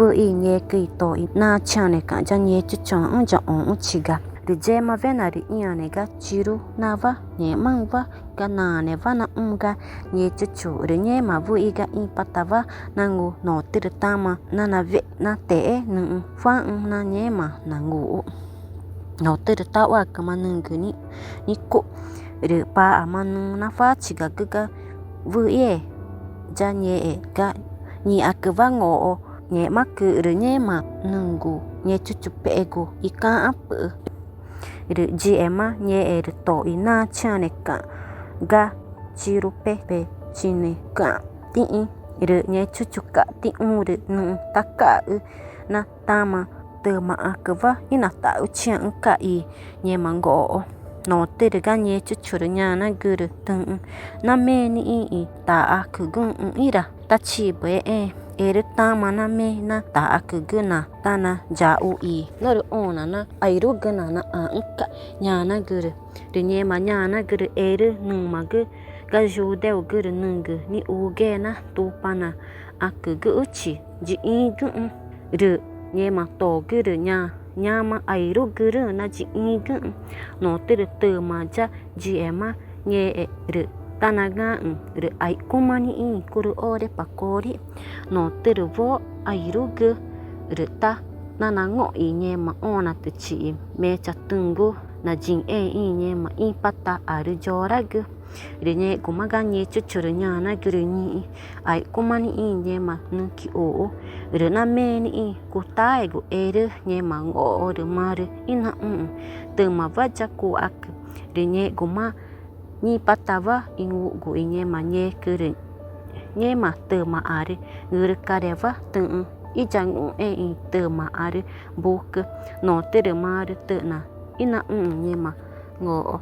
vừa y nhẹ kỳ tội na chàng này cả cho nhẹ chút chọn cho ổn chỉ gà rồi dễ mà về này đi nhà này gà chiru na va nhẹ mang va gà na này va na ga nhẹ chút chủ rồi nhẹ mà vừa y gà y pata va na ngủ nọ từ ta mà na về na té nương pha na nhẹ mà na ngủ nọ từ ta wa cái mà nương cái ni cụ rồi pa mà nương na pha chỉ gà vừa y ja nhẹ gà nhẹ cái va ngộ nhẹ mắc cứ rồi nhẹ mà nunggu nhẹ chút pego ikan apa rồi ji ema nhẹ rồi tội na chane cả ga chiru pe chine cả tin rồi nhẹ chút cả tin rồi nung taka na tama từ mà cái va ina tạo chang cả i nhẹ mango nó từ ga nhẹ chút nha na guru tung na me ni i ta cứ gun ira ta chi be ta mana me na ta guna ta na jau i lor ona na airu guna na anka nya na guru de nye ma nya na guru nung ma gu ga ju de guru nung ni u ge na tu pa na gu chi ji i gu ru nye ma to guru nya ma airu guru na ji i gu no từ ma ja ji ema nye ru tanaga ru ai kumani i kuru ore pakori no từ vo airu gu ru ta na ngo i nye ma ona tu chi me cha tungu na jin i nye ma i pata aru jora gu ru nye kumaga nye chuchuru nya na guru ni ai kumani i nye ma nuki o ru na me ni i kutai gu nye ma ngo ru maru ina từ ma vaja ku ak ru nye guma ni patava ingu gu inye ma nye kuru nye ma từ ma ari nguru kareva tung i jang i từ ma ari buk no từ ma ari từ na ina nye ma ngo